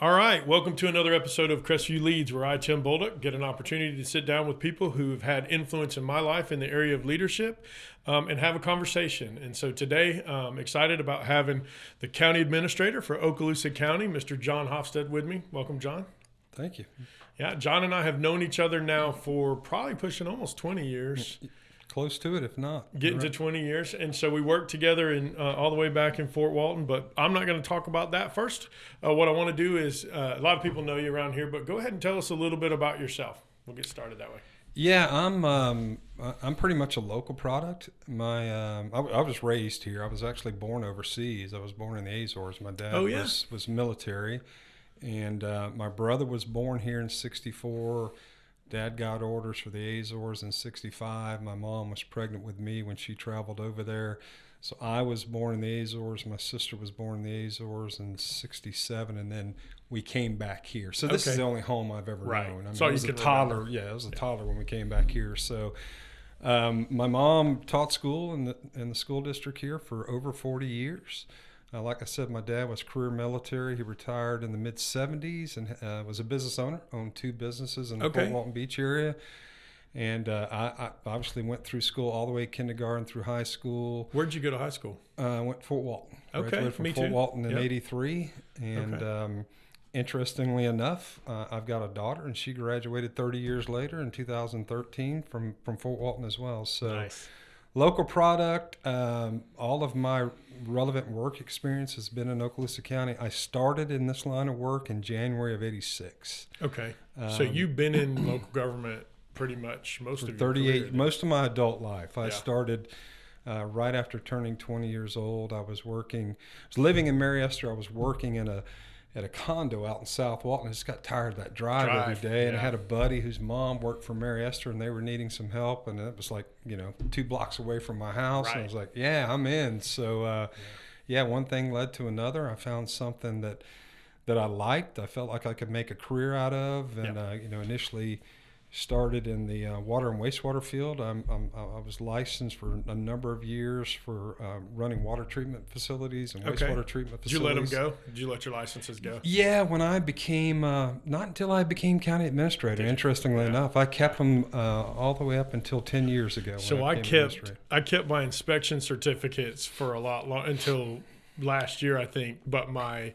All right, welcome to another episode of Crestview Leads, where I, Tim Bolduc, get an opportunity to sit down with people who have had influence in my life in the area of leadership and have a conversation. And so today, I'm excited about having the county administrator for Okaloosa County, Mr. John Hofstad, with me. Welcome, John. Thank you. Yeah, John and I have known each other now for probably pushing almost 20 years. Close to it, if not. Getting to 20 years. And so we worked together in all the way back in Fort Walton, but I'm not going to talk about that first. What I want to do is, a lot of people know you around here, but go ahead and tell us a little bit about yourself. We'll get started that way. Yeah, I'm pretty much a local product. I was raised here. I was actually born overseas. I was born in the Azores. My dad was military, and my brother was born here in '64. Dad got orders for the Azores in '65. My mom was pregnant with me when she traveled over there. So I was born in the Azores. My sister was born in the Azores in '67, and then we came back here. So this is the only home I've ever known. I mean, I was a toddler. Yeah, I was a toddler when we came back here. So my mom taught school in the school district here for over 40 years. Like I said, my dad was career military. He retired in the mid-'70s and was a business owner, owned two businesses in the Fort Walton Beach area. And I obviously went through school all the way kindergarten through high school. Where'd you go to high school? I went to Fort Walton. Okay, graduated from Fort Walton in '83. And interestingly enough, I've got a daughter, and she graduated 30 years later in 2013 from Fort Walton as well. So. Nice. Local product, all of my relevant work experience has been in Okaloosa County. I started in this line of work in January of '86. Okay. So you've been in local government pretty much most of your 38, career. most of my adult life. I started right after turning 20 years old. I was living in Mary Esther. I was working at a condo out in South Walton. I just got tired of that drive every day. And I had a buddy whose mom worked for Mary Esther, and they were needing some help. And it was like, 2 blocks away from my house. Right. And I was like, yeah, I'm in. So, one thing led to another. I found something that I liked. I felt like I could make a career out of. And, initially started in the water and wastewater field. I was licensed for a number of years for running water treatment facilities and wastewater treatment facilities. Did you let them go? Did you let your licenses go? Yeah, when I became, not until I became county administrator, interestingly enough. I kept them all the way up until 10 years ago. So I kept my inspection certificates for a lot long, until last year, I think, but my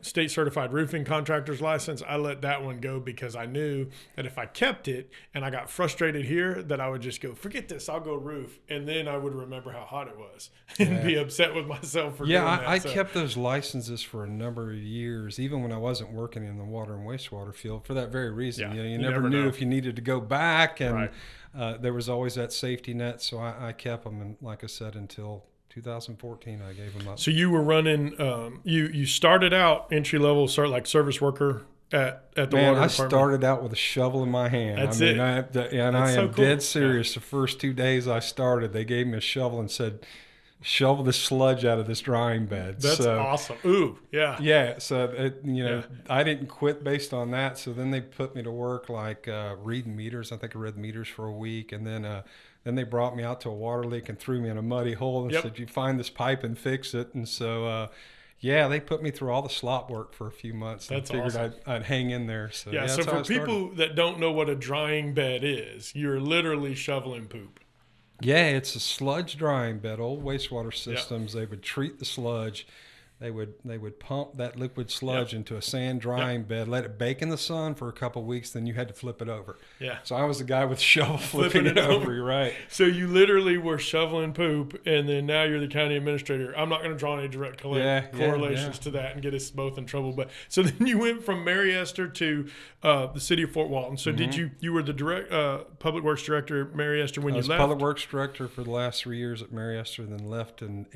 state certified roofing contractor's license, I let that one go because I knew that if I kept it and I got frustrated here, that I would just go, forget this, I'll go roof. And then I would remember how hot it was and be upset with myself for doing that. I kept those licenses for a number of years, even when I wasn't working in the water and wastewater field, for that very reason. You never knew if you needed to go back, and there was always that safety net. So I kept them, and like I said, until 2014, I gave them up. So you were running, you started out entry level, like service worker at the water department. I started out with a shovel in my hand. That's it. I am dead serious. The first 2 days I started, they gave me a shovel and said, shovel the sludge out of this drying bed. That's awesome. Ooh, yeah. Yeah. So, I didn't quit based on that. So then they put me to work reading meters. I think I read meters for a week. And then they brought me out to a water leak and threw me in a muddy hole and said, you find this pipe and fix it. And so, they put me through all the slop work for a few months. That's and figured awesome. I'd hang in there. So, so for people that don't know what a drying bed is, you're literally shoveling poop. Yeah, it's a sludge drying bed. Old wastewater systems, they would treat the sludge. They would pump that liquid sludge into a sand drying bed, let it bake in the sun for a couple of weeks, then you had to flip it over. Yeah. So I was the guy with the shovel flipping it over. You're right. So you literally were shoveling poop, and then now you're the county administrator. I'm not going to draw any direct correlations to that and get us both in trouble. But so then you went from Mary Esther to the city of Fort Walton. So did you were the direct public works director at Mary Esther when you left? I was public works director for the last 3 years at Mary Esther, then left in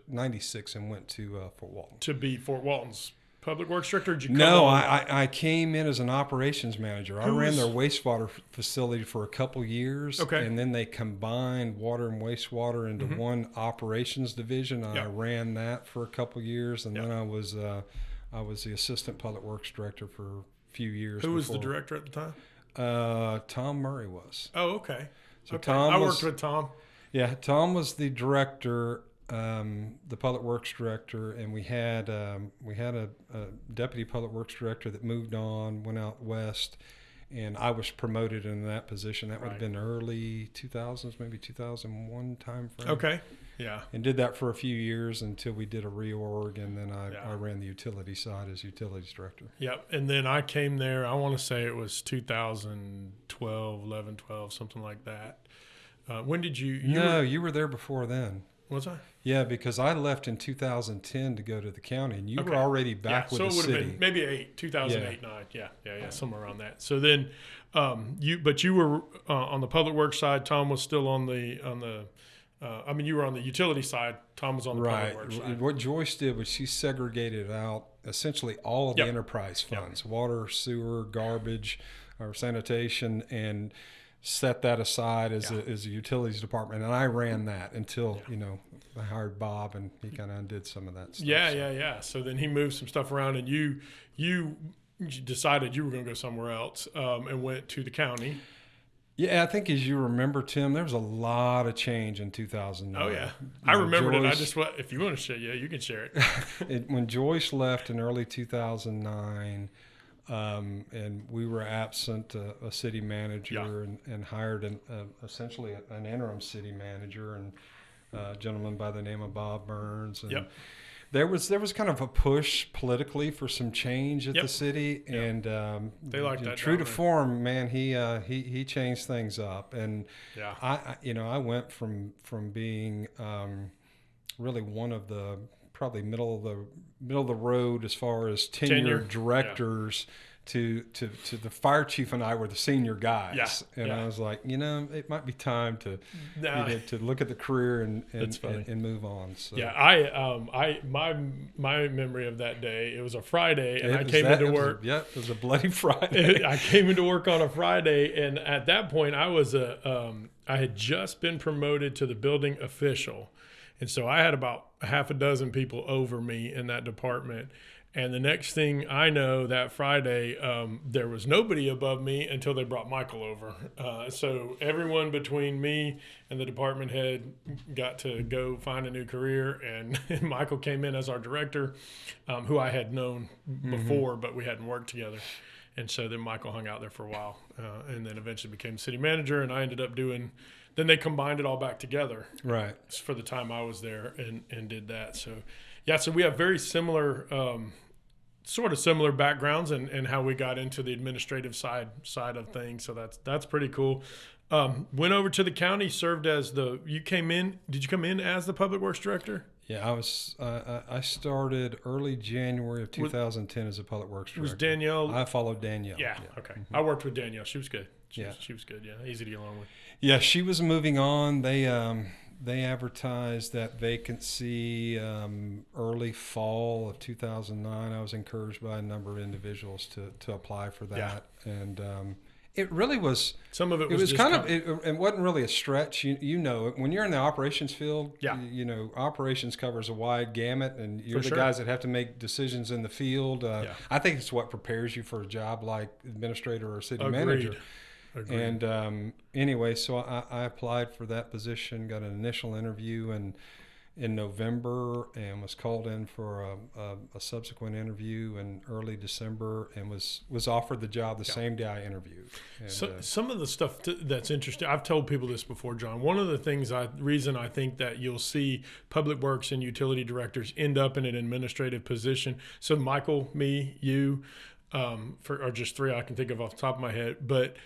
'96 and went to Fort Walton. To be Fort Walton's public works director? Or did you No, I came in as an operations manager. I ran their wastewater facility for a couple years, and then they combined water and wastewater into one operations division. I ran that for a couple years, and then I was the assistant public works director for a few years. Who was the director at the time? Tom Murray was. Oh, okay. So I worked with Tom. Yeah, Tom was the director. the public works director, and we had a deputy public works director that moved on, went out west, and I was promoted in that position. That would have been early 2000s, maybe 2001 time frame. Okay. Yeah. And did that for a few years until we did a reorg, and then I ran the utility side as utilities director. Yep. And then I came there, I want to say it was 2012, 11, 12, something like that. When did you? You were there before then. Was I? Yeah, because I left in 2010 to go to the county, and you were already back with the city. So it would have been maybe 2008, 9. Yeah, somewhere around that. So then, you were on the public works side. Tom was still on the you were on the utility side. Tom was on the public works side. What Joyce did was she segregated out essentially all of the enterprise funds, water, sewer, garbage, or sanitation, and set that aside as a utilities department, and I ran that until I hired Bob, and he kind of undid some of that stuff. So then he moved some stuff around, and you decided you were going to go somewhere else, and went to the county. Yeah, I think as you remember, Tim, there was a lot of change in 2009. Oh yeah, I remembered it. I just if you want to share, you can share it. When Joyce left in early 2009. And we were absent a city manager and hired essentially an interim city manager, and a gentleman by the name of Bob Burns. And there was kind of a push politically for some change at the city, and they liked that. True to form, man, he changed things up, and I went from being really one of the probably middle of the road as far as tenured directors to the fire chief, and I were the senior guys. I was like, it might be time to look at the career and move on. So. Yeah, my memory of that day, it was a Friday, and I came into work. It was a bloody Friday. I came into work on a Friday, and at that point I was I had just been promoted to the building official. And so I had about half a dozen people over me in that department. And the next thing I know, that Friday, there was nobody above me until they brought Michael over. So everyone between me and the department head got to go find a new career. And Michael came in as our director, who I had known before, but we hadn't worked together. And so then Michael hung out there for a while, and then eventually became city manager. And I ended up then they combined it all back together. Right. For the time I was there and did that. So, so we have very similar, sort of similar backgrounds and how we got into the administrative side of things. So that's pretty cool. Went over to the county, served as did you come in as the public works director? Yeah, I started early January of 2010 as a public works director. Was Danielle? I followed Danielle. Yeah. Okay. I worked with Danielle. She was good. She was good. Yeah. Easy to get along with. Yeah. She was moving on. They advertised that vacancy early fall of 2009. I was encouraged by a number of individuals to apply for that. Yeah. And it really was. Some of it was kind of. It wasn't really a stretch. When you're in the operations field, operations covers a wide gamut, and you're the guys that have to make decisions in the field. I think it's what prepares you for a job like administrator or city manager. Agreed. And anyway, so I applied for that position, got an initial interview in November, and was called in for a subsequent interview in early December, and was offered the job the same day I interviewed. And, so, some of the stuff that's interesting, I've told people this before, John. One of the reason I think that you'll see public works and utility directors end up in an administrative position. So Michael, me, you, are just three I can think of off the top of my head, but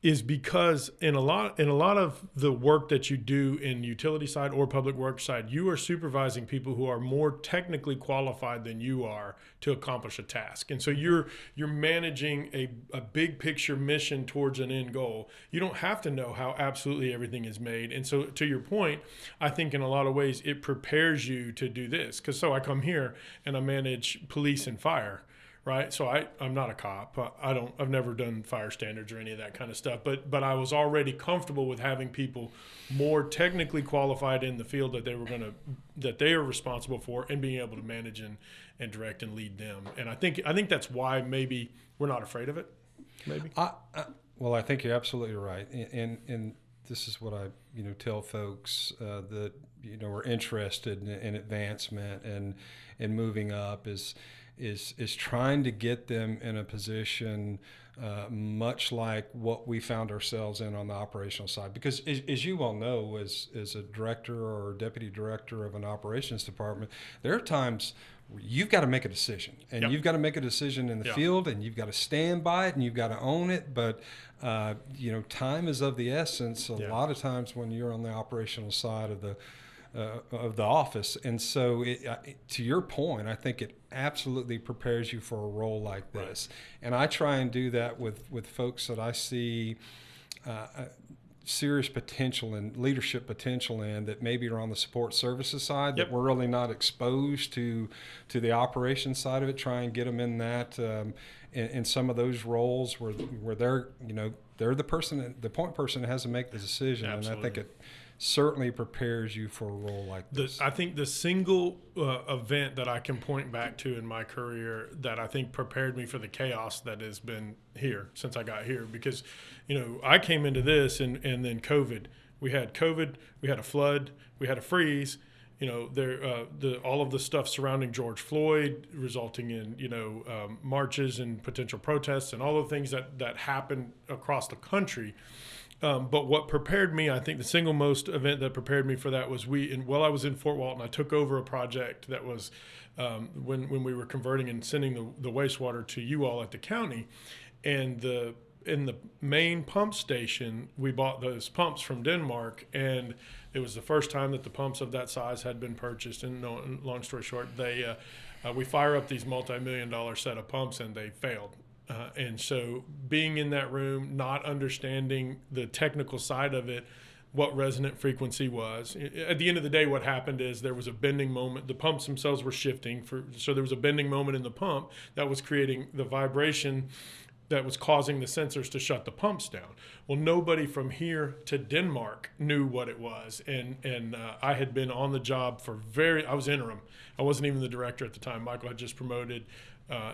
is because in a lot of the work that you do in utility side or public works side, you are supervising people who are more technically qualified than you are to accomplish a task. And so you're managing a big picture mission towards an end goal. You don't have to know how absolutely everything is made. And so to your point, I think in a lot of ways it prepares you to do this. Because I come here and I manage police and fire. Right. So I'm not a cop. I've never done fire standards or any of that kind of stuff. But I was already comfortable with having people more technically qualified in the field that they are responsible for, and being able to manage and direct and lead them. And I think that's why maybe we're not afraid of it. Maybe. Well, I think you're absolutely right. And this is what I tell folks that are interested in advancement and moving up is trying to get them in a position much like what we found ourselves in on the operational side. Because as you well know, as a director or deputy director of an operations department, there are times you've got to make a decision, and you've got to make a decision in the field, and you've got to stand by it, and you've got to own it. But time is of the essence a lot of times when you're on the operational side of the office. And so to your point, I think it absolutely prepares you for a role like this. Right. And I try and do that with folks that I see serious potential and leadership potential in, that maybe are on the support services side, that we're really not exposed to the operations side of it. Try and get them in that in some of those roles where they're they're the point person that has to make the decision. Absolutely. And I think it certainly prepares you for a role like this. I think the single event that I can point back to in my career that I think prepared me for the chaos that has been here since I got here, because I came into this and then COVID. We had a flood, we had a freeze. All of the stuff surrounding George Floyd, resulting in marches and potential protests and all the things that happened across the country. But what prepared me, I think the single most event that prepared me for that was while I was in Fort Walton, I took over a project that was when we were converting and sending the wastewater to you all at the county. And in the main pump station, we bought those pumps from Denmark, and it was the first time that the pumps of that size had been purchased. And long story short, we fire up these multi-million-dollar set of pumps, and they failed. And so being in that room, not understanding the technical side of it, what resonant frequency was. At the end of the day, what happened is there was a bending moment. The pumps themselves were shifting. So there was a bending moment in the pump that was creating the vibration that was causing the sensors to shut the pumps down. Well, nobody from here to Denmark knew what it was. And I had been on the job I was interim. I wasn't even the director at the time. Michael had just promoted.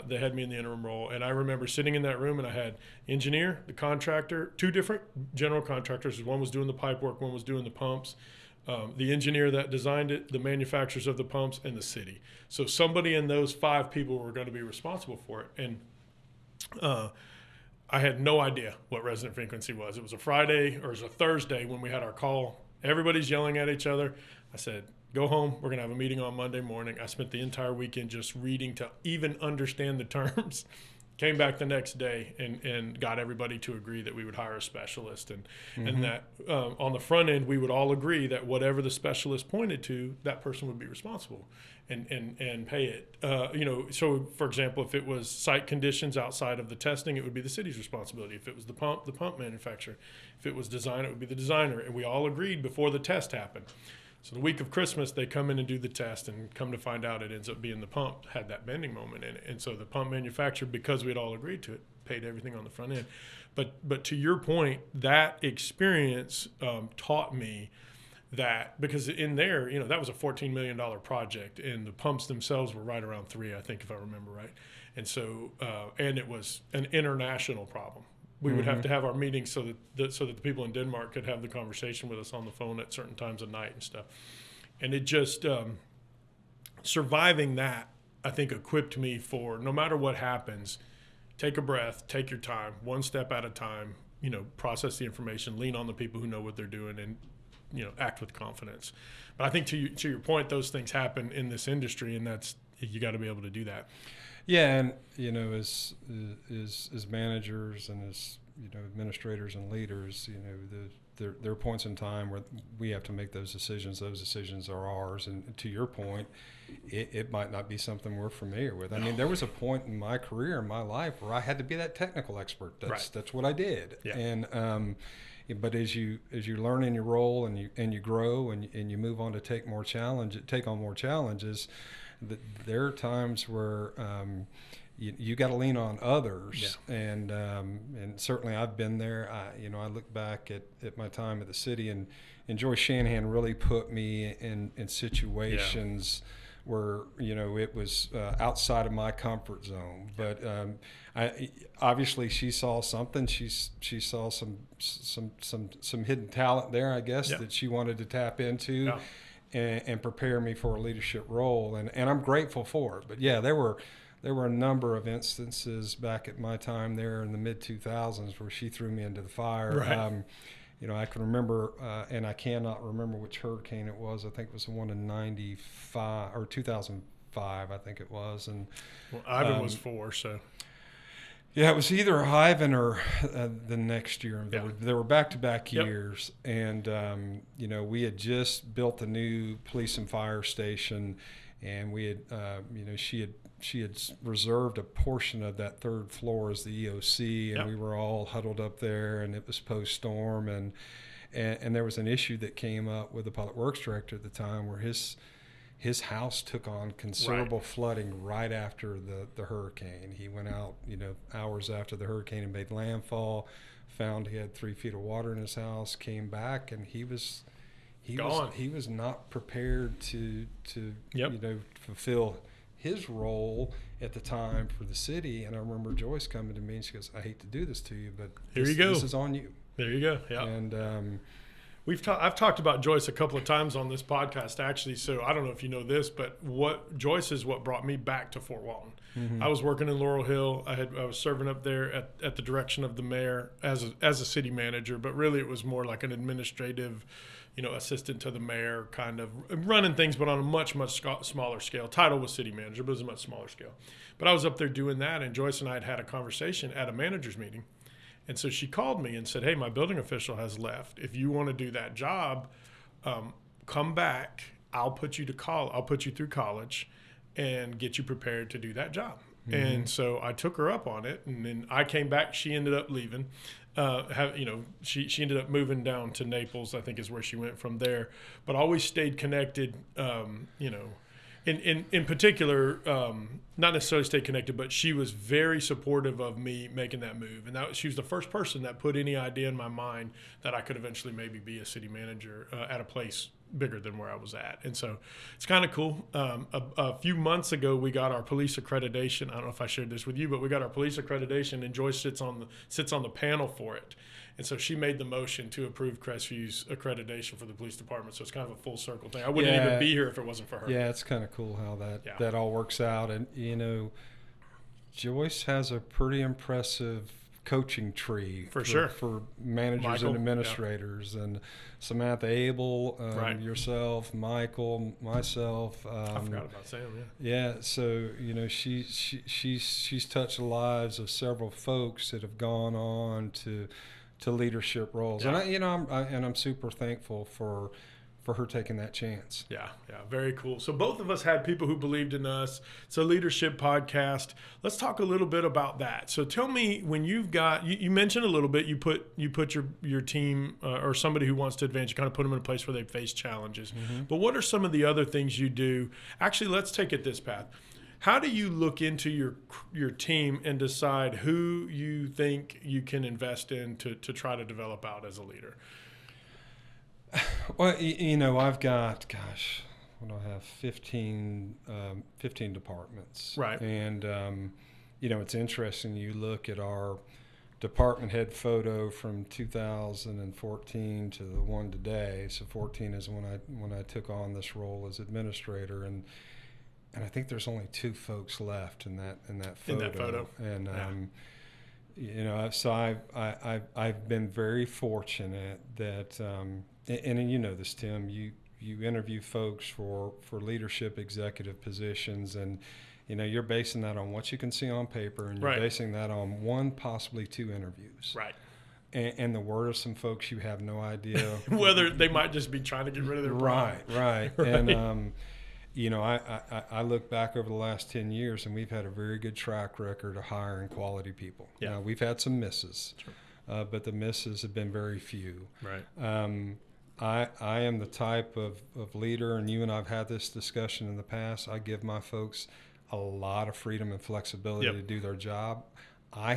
They had me in the interim role. And I remember sitting in that room, and I had engineer, the contractor, two different general contractors. One was doing the pipe work, one was doing the pumps. The engineer that designed it, the manufacturers of the pumps, and the city. So somebody in those 5 people were going to be responsible for it. And I had no idea what resonant frequency was. It was a Friday, or it was a Thursday when we had our call. Everybody's yelling at each other. I said, go home. We're going to have a meeting on Monday morning. I spent the entire weekend just reading to even understand the terms. Came back the next day and got everybody to agree that we would hire a specialist, and that on the front end we would all agree that whatever the specialist pointed to, that person would be responsible and pay it. So for example, if it was site conditions outside of the testing, it would be the city's responsibility. If it was the pump manufacturer. If it was design, it would be the designer. And we all agreed before the test happened. So the week of Christmas, they come in and do the test, and come to find out it ends up being the pump had that bending moment in it. And so the pump manufacturer, because we had all agreed to it, paid everything on the front end. But to your point, that experience taught me that, because in there, that was a $14 million project, and the pumps themselves were right around 3, I think, if I remember right. And so, and it was an international problem. We would have to have our meetings so that the people in Denmark could have the conversation with us on the phone at certain times of night and stuff. And it just surviving that, I think, equipped me for no matter what happens, take a breath, take your time, one step at a time, process the information, lean on the people who know what they're doing, and act with confidence. But I think to your point, those things happen in this industry, and you got to be able to do that. Yeah, and as managers and as administrators and leaders, there are points in time where we have to make those decisions. Those decisions are ours, and to your point, it might not be something we're familiar with. I mean, there was a point in my career, in my life, where I had to be that technical expert. That's what I did. Yeah. And but as you learn in your role and you grow and you move on to take on more challenges. There are times where you got to lean on others, and certainly I've been there. I look back at my time at the city, and Joy Shanahan really put me in situations where it was outside of my comfort zone. But Obviously she saw something. She saw some hidden talent there, I guess, that she wanted to tap into, and prepare me for a leadership role. And I'm grateful for it. But yeah, there were a number of instances back at my time there in the mid 2000s where she threw me into the fire. Right. I can remember, and I cannot remember which hurricane it was. I think it was the one in 95 or 2005, I think it was. And Ivan was 4, so. Yeah, it was either Ivan or the next year. There were back-to-back years, and we had just built a new police and fire station, and we had, she had reserved a portion of that third floor as the EOC, and we were all huddled up there, and it was post-storm, and there was an issue that came up with the public works director at the time where his house took on considerable flooding right after the hurricane. He went out, hours after the hurricane and made landfall, found he had 3 feet of water in his house, came back, and he was not prepared to fulfill his role at the time for the city. And I remember Joyce coming to me and she goes, "I hate to do this to you, but this is on you." There you go. Yeah. And I've talked about Joyce a couple of times on this podcast, actually. So I don't know if you know this, but Joyce is what brought me back to Fort Walton. Mm-hmm. I was working in Laurel Hill. I was serving up there at the direction of the mayor as a city manager, but really it was more like an administrative, assistant to the mayor, kind of running things, but on a much, much smaller scale. Title was city manager, but it was a much smaller scale. But I was up there doing that, and Joyce and I had a conversation at a manager's meeting. And so she called me and said, "Hey, my building official has left. If you want to do that job, come back. I'll put you through college and get you prepared to do that job." Mm-hmm. And so I took her up on it. And then I came back. She ended up leaving. She ended up moving down to Naples, I think is where she went from there. But always stayed connected, In particular, not necessarily stay connected, but she was very supportive of me making that move. And she was the first person that put any idea in my mind that I could eventually maybe be a city manager at a place bigger than where I was at. And so it's kind of cool. A few months ago, we got our police accreditation. I don't know if I shared this with you, but we got our police accreditation, and Joyce sits on the panel for it. And so she made the motion to approve Crestview's accreditation for the police department. So it's kind of a full circle thing. I wouldn't even be here if it wasn't for her. Yeah, it's kind of cool how that all works out. And, Joyce has a pretty impressive coaching tree for managers and administrators. And Samantha Abel, yourself, Michael, myself. I forgot about Sam, Yeah, so, she's touched the lives of several folks that have gone on to leadership roles, and I'm super thankful for her taking that chance. Yeah, very cool. So both of us had people who believed in us. It's a leadership podcast. Let's talk a little bit about that. So tell me, when you've got, you mentioned a little bit, you put your team or somebody who wants to advance, you kind of put them in a place where they face challenges. Mm-hmm. But what are some of the other things you do? Actually, let's take it this path. How do you look into your team and decide who you think you can invest in to try to develop out as a leader? Well, I've got, what do I have? 15 departments. Right. And, it's interesting. You look at our department head photo from 2014 to the one today. So 14 is when I took on this role as administrator, and I think there's only 2 folks left in that photo. And so I've been very fortunate that, and you know this, Tim. You interview folks for leadership executive positions, and you're basing that on what you can see on paper, and you're basing that on 1, possibly 2 interviews. Right. And the word of some folks, you have no idea whether they might just be trying to get rid of their problem. Right. And I look back over the last 10 years, and we've had a very good track record of hiring quality people. Yeah. Now, we've had some misses, but the misses have been very few. Right. I am the type of leader, and you and I have had this discussion in the past. I give my folks a lot of freedom and flexibility to do their job. I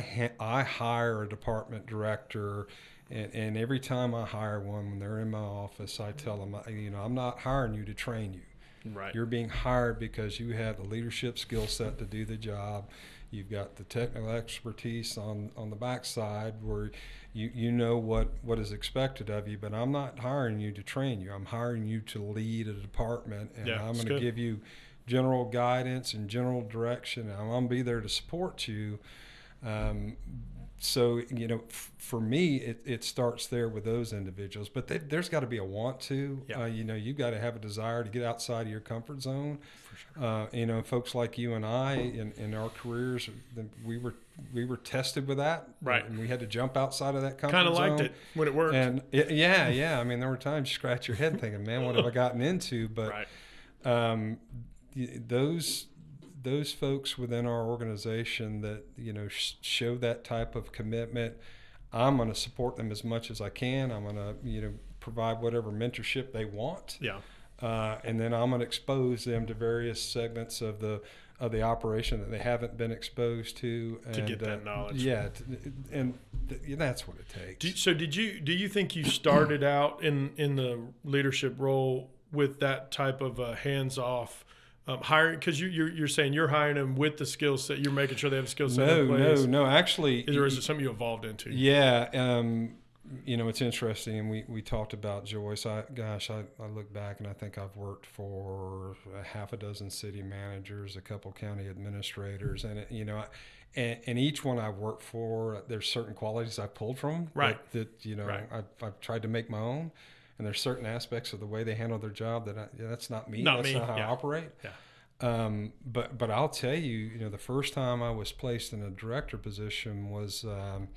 hire a department director, and every time I hire one, when they're in my office, I tell them, I'm not hiring you to train you. Right. You're being hired because you have the leadership skill set to do the job. You've got the technical expertise on the backside where you know what is expected of you, but I'm not hiring you to train you. I'm hiring you to lead a department, and I'm going to give you general guidance and general direction. I'm going to be there to support you. So, for me, it starts there with those individuals, but there's got to be a want to. You've got to have a desire to get outside of your comfort zone. For sure. Folks like you and I in our careers, we were tested with that, right? And we had to jump outside of that comfort zone. Kind of liked it when it worked. And yeah. I mean, there were times you scratch your head thinking, "Man, what have I gotten into?" But right. Those folks within our organization that show that type of commitment, I'm going to support them as much as I can. I'm going to provide whatever mentorship they want. Yeah. And then I'm going to expose them to various segments of the operation that they haven't been exposed to get that knowledge. That's what it takes. Do you think you started out in the leadership role with that type of hands-off hiring? Because you're saying you're hiring them with the skill set. You're making sure they have a skill set in place. No. Actually, is it something you evolved into? Yeah. It's interesting. And we talked about Joyce. I look back and I think I've worked for a half a dozen city managers, a couple county administrators, and and each one I worked for, there's certain qualities I pulled from. Right. Right. I've tried to make my own. And there's certain aspects of the way they handle their job that's not me. That's not how I operate. Yeah. But I'll tell you, the first time I was placed in a director position was, I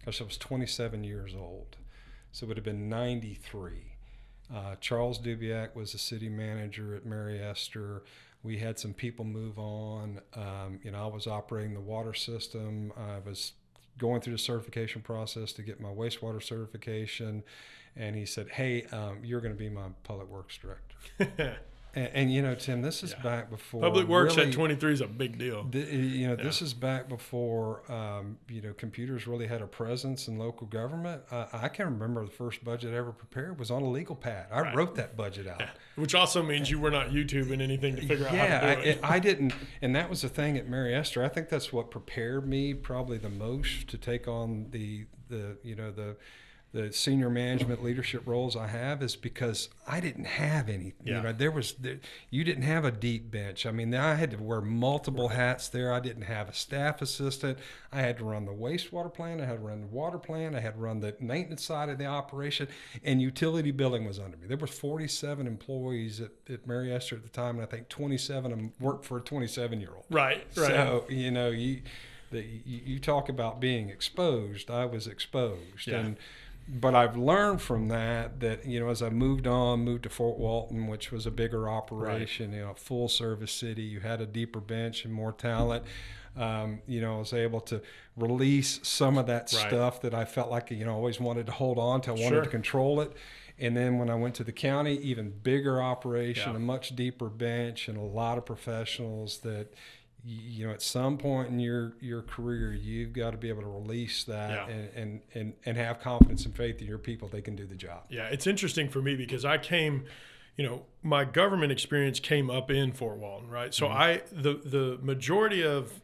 was 27 years old. So it would have been 93. Charles Dubiak was the city manager at Mary Esther. We had some people move on. I was operating the water system. I was going through the certification process to get my wastewater certification. And he said, "Hey, you're going to be my public works director." and Tim, this is back before public works at 23 is a big deal. This is back before computers really had a presence in local government. I can remember the first budget I ever prepared was on a legal pad. I wrote that budget out, which also means you were not YouTubing anything to figure out how to do it. I didn't, and that was the thing at Mary Esther. I think that's what prepared me probably the most to take on the senior management leadership roles I have, is because I didn't have any. Yeah. You didn't have a deep bench. I mean, I had to wear multiple hats there. I didn't have a staff assistant. I had to run the wastewater plant. I had to run the water plant. I had to run the maintenance side of the operation, and utility billing was under me. There were 47 employees at Mary Esther at the time, and I think 27 of them worked for a 27-year-old. Right. So you talk about being exposed. I was exposed. Yeah. But I've learned from that as I moved to Fort Walton, which was a bigger operation, right. Full service city, you had a deeper bench and more talent. I was able to release some of that stuff that I felt like, always wanted to hold on to. I wanted to control it. And then when I went to the county, even bigger operation, a much deeper bench, and a lot of professionals that, at some point in your career, you've got to be able to release that and have confidence and faith in your people. They can do the job. Yeah, it's interesting for me because I came, my government experience came up in Fort Walton, right? So the majority of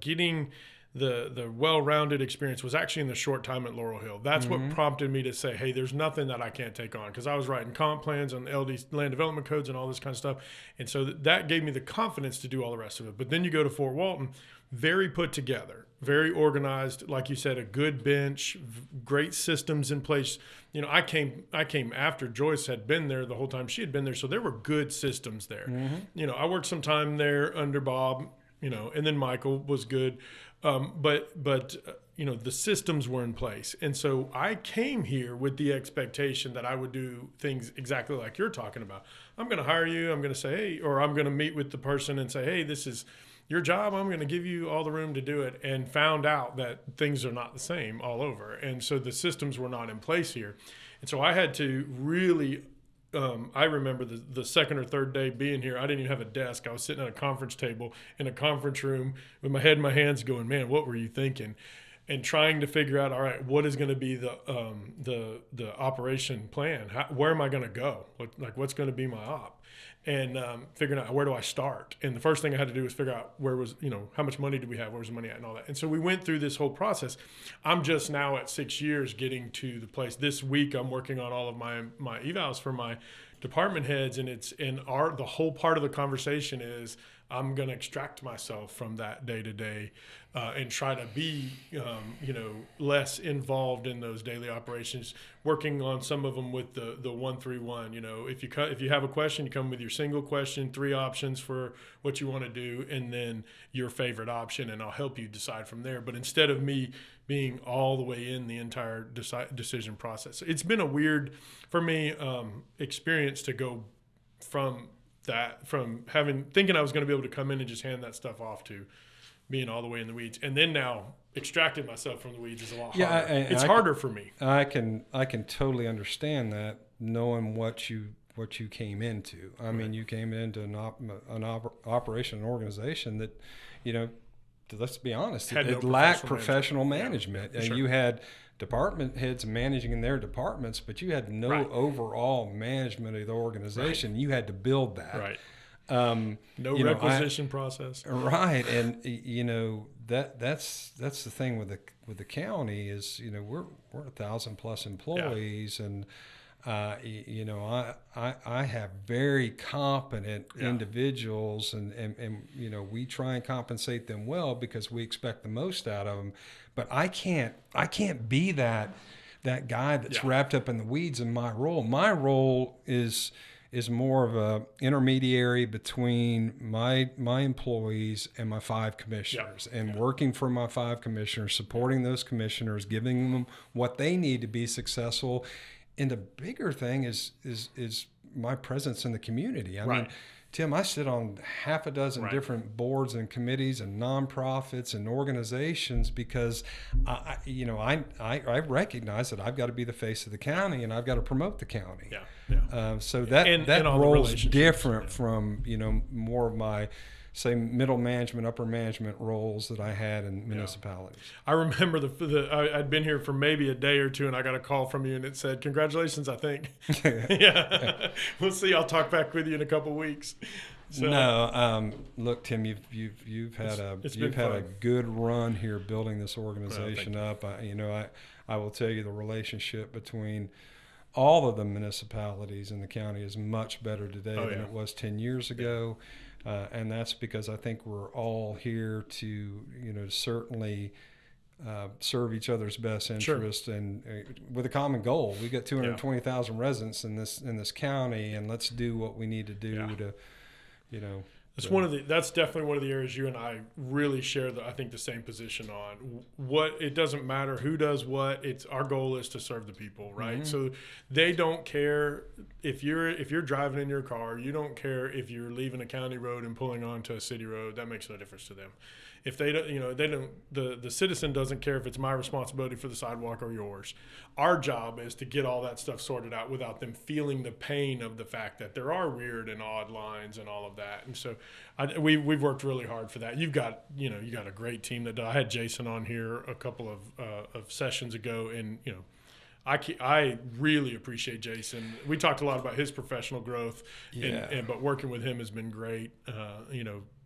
getting the well-rounded experience was actually in the short time at Laurel Hill. That's what prompted me to say, hey, there's nothing that I can't take on, because I was writing comp plans on LD land development codes and all this kind of stuff. And so that gave me the confidence to do all the rest of it. But then you go to Fort Walton, very put together, very organized, like you said, a good bench, great systems in place. I came after Joyce had been there the whole time she had been there, so there were good systems there. I worked some time there under Bob, and then Michael was good. But the systems were in place. And so I came here with the expectation that I would do things exactly like you're talking about. I'm going to hire you. I'm going to say, hey, or I'm going to meet with the person and say, hey, this is your job. I'm going to give you all the room to do it. And found out that things are not the same all over. And so the systems were not in place here. And so I had to really I remember the second or third day being here, I didn't even have a desk. I was sitting at a conference table in a conference room with my head in my hands going, man, what were you thinking? and trying to figure out, all right, what is going to be the operation plan? Where am I going to go? What's going to be my op? And figuring out, where do I start? And the first thing I had to do was figure out how much money do we have? Where's the money at and all that? And so we went through this whole process. I'm just now at 6 years getting to the place. This week I'm working on all of my evals for my department heads, and the whole part of the conversation is I'm going to extract myself from that day to day and try to be less involved in those daily operations, working on some of them with the 1-3-1. If you have a question, you come with your single question, 3 options for what you want to do, and then your favorite option, and I'll help you decide from there. But instead of me being all the way in the entire decision process, it's been a weird for me experience to go from thinking I was going to be able to come in and just hand that stuff off to being all the way in the weeds, and then now extracting myself from the weeds is a lot harder. It's harder for me. I can totally understand that, knowing what you came into. I mean, you came into an operation, an organization that, let's be honest, it lacked professional management. Yeah, and sure. You had department heads managing in their departments, but you had no overall management of the organization. Right. You had to build that. Right. No requisition process. Right. And that's the thing with the county is, we're 1,000+ employees, and I have very competent individuals, and we try and compensate them well because we expect the most out of them. But I can't be that guy that's wrapped up in the weeds in my role. My role is more of a intermediary between my employees and my 5 commissioners, and working for my 5 commissioners, supporting those commissioners, giving them what they need to be successful. And the bigger thing is my presence in the community. I mean, Tim, I sit on half a dozen different boards and committees and nonprofits and organizations because I recognize that I've got to be the face of the county, and I've got to promote the county. So that role is different from more of my, say, middle management, upper management roles that I had in municipalities. I remember I'd been here for maybe a day or two, and I got a call from you, and it said, "Congratulations, I think." We'll see. I'll talk back with you in a couple of weeks. So, no, look, Tim, you've had a good run here building this organization up. I will tell you, the relationship between all of the municipalities in the county is much better today than it was 10 years ago. And that's because I think we're all here to, certainly serve each other's best interest, and with a common goal. We got 220,000 residents in this county, and let's do what we need to do to, That's definitely one of the areas you and I really share the same position on. It doesn't matter who does what. Our goal is to serve the people, right? Mm-hmm. So they don't care if you're driving in your car. You don't care if you're leaving a county road and pulling onto a city road. That makes no difference to them. If they don't, the citizen doesn't care if it's my responsibility for the sidewalk or yours. Our job is to get all that stuff sorted out without them feeling the pain of the fact that there are weird and odd lines and all of that. And so we've worked really hard for that. You got a great team I had Jason on here a couple of sessions ago, and I really appreciate Jason. We talked a lot about his professional growth, but working with him has been great.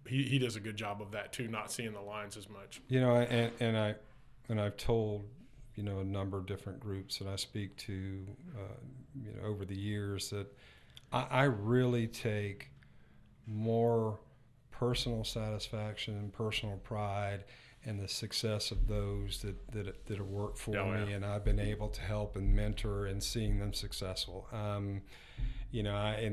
He does a good job of that too, not seeing the lines as much. And I've told a number of different groups that I speak to over the years that I really take more personal satisfaction and personal pride in the success of those that have worked for me, and I've been able to help and mentor and seeing them successful. And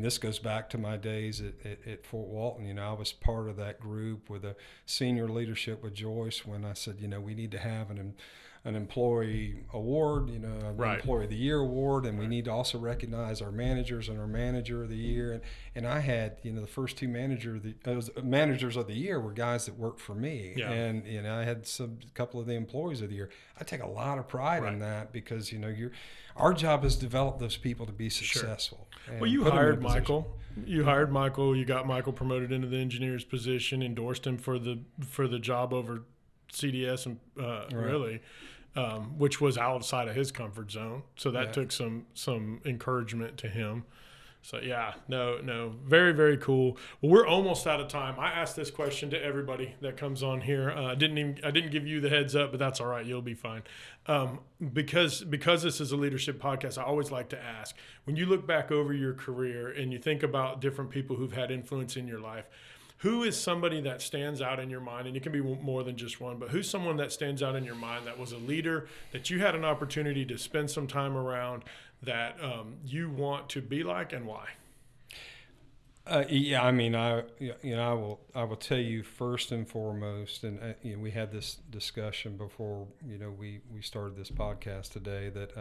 this goes back to my days at Fort Walton. I was part of that group with a senior leadership with Joyce when I said, we need to have an employee award, an Employee of the Year award, and we need to also recognize our managers and our Manager of the Year. And I had, the first 2 managers of the year were guys that worked for me, and I had a couple of the Employees of the Year. I take a lot of pride in that because our job is to develop those people to be successful. Sure. Well, you hired Michael. You hired Michael. You got Michael promoted into the engineer's position, endorsed him for the job over CDS and really, which was outside of his comfort zone. So that took some encouragement to him. So no, very, very cool. Well, we're almost out of time. I asked this question to everybody that comes on here. I didn't give you the heads up, but that's all right. You'll be fine. Because this is a leadership podcast, I always like to ask, when you look back over your career and you think about different people who've had influence in your life, who is somebody that stands out in your mind? And it can be more than just one, but who's someone that stands out in your mind that was a leader that you had an opportunity to spend some time around that you want to be like, and why? I mean, I will tell you first and foremost, and we had this discussion before we started this podcast today, that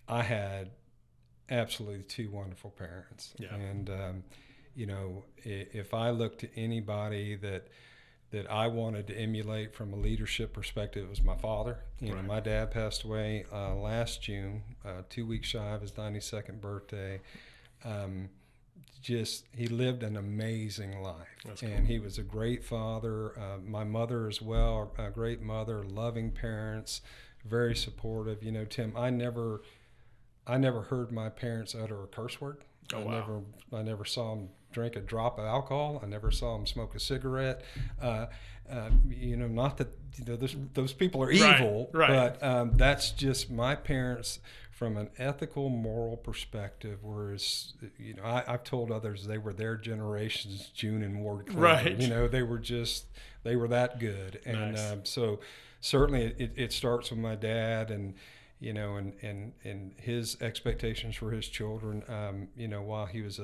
I had absolutely two wonderful parents, and if I look to anybody that I wanted to emulate from a leadership perspective, it was my father. My dad passed away last June, 2 weeks shy of his 92nd birthday. He lived an amazing life, and he was a great father. My mother as well, a great mother, loving parents, very supportive. Tim, I never heard my parents utter a curse word. Oh, wow. I never saw them drink a drop of alcohol. I never saw them smoke a cigarette. Not that those people are evil, right. But that's just my parents from an ethical, moral perspective. Whereas, I've told others they were their generation's June and Ward Cleaver. Right. They were that good, and nice. So certainly it starts with my dad, and and his expectations for his children. While he was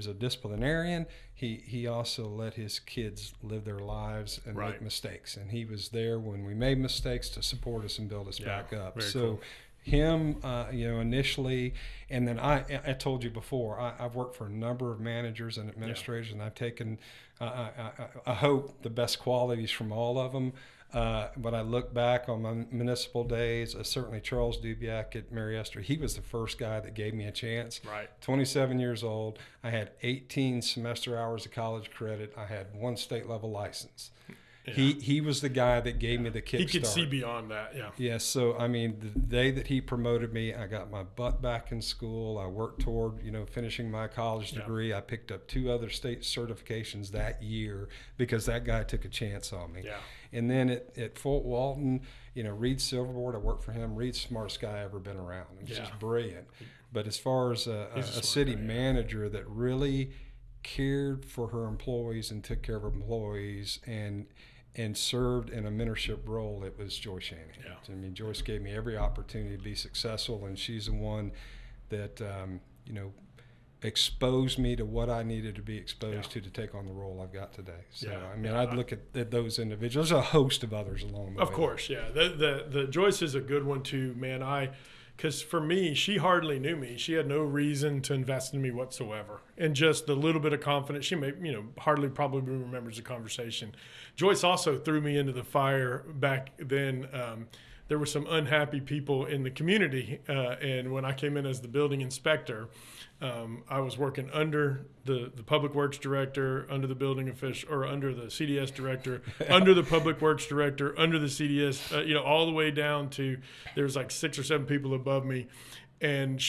a disciplinarian, he also let his kids live their lives and make mistakes, and he was there when we made mistakes to support us and build us back up. So cool. Him, initially, and then I told you before, I've worked for a number of managers and administrators, and I've taken, I hope, the best qualities from all of them. But I look back on my municipal days, certainly Charles Dubiak at Mary Esther, he was the first guy that gave me a chance. Right. 27 years old. I had 18 semester hours of college credit. I had one state level license. Yeah. He was the guy that gave me the kickstart. He could see beyond that, yeah. Yeah, so, I mean, the day that he promoted me, I got my butt back in school. I worked toward, finishing my college degree. I picked up 2 other state certifications that year because that guy took a chance on me. Yeah. And then at Fort Walton, Reed Silverboard, I worked for him. Reed's the smartest guy I ever been around. He's just brilliant. But as far as a city manager that really cared for her employees and took care of her employees and served in a mentorship role, it was Joyce Shanahan. Yeah. I mean, Joyce gave me every opportunity to be successful, and she's the one that, exposed me to what I needed to be exposed to take on the role I've got today. So, I'd look at those individuals. There's a host of others along the way. Of course, yeah. The Joyce is a good one too, man. Because for me, she hardly knew me. She had no reason to invest in me whatsoever. And just the little bit of confidence, she hardly probably remembers the conversation. Joyce also threw me into the fire back then. There were some unhappy people in the community. And when I came in as the building inspector, I was working under the public works director, under the building official, or under the CDS director, under the public works director, under the CDS, all the way down to there's like 6 or 7 people above me, and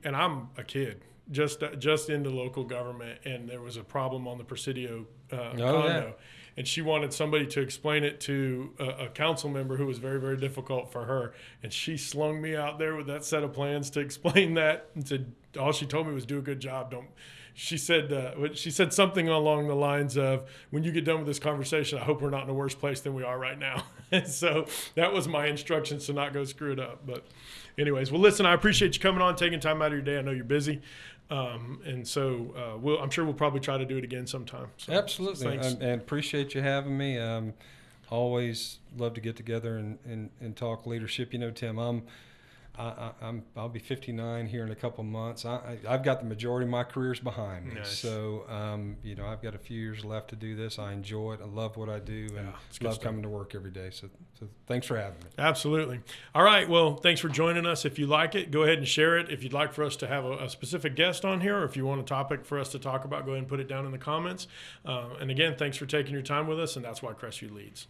I'm a kid just into local government, and there was a problem on the Presidio condo. And she wanted somebody to explain it to a council member who was very, very difficult for her. And she slung me out there with that set of plans to explain that, and said, all she told me was do a good job. She said something along the lines of, when you get done with this conversation, I hope we're not in a worse place than we are right now. And so that was my instructions to not go screw it up. But anyways, well, listen, I appreciate you coming on, taking time out of your day. I know you're busy. And so I'm sure we'll probably try to do it again sometime. So, absolutely. And appreciate you having me. Always love to get together and talk leadership. Tim, I'll be 59 here in a couple of months. I've got the majority of my careers behind me. Nice. So, I've got a few years left to do this. I enjoy it. I love what I do, and love coming to work every day. So thanks for having me. Absolutely. All right. Well, thanks for joining us. If you like it, go ahead and share it. If you'd like for us to have a specific guest on here, or if you want a topic for us to talk about, go ahead and put it down in the comments. And again, thanks for taking your time with us, and that's why Crestview leads.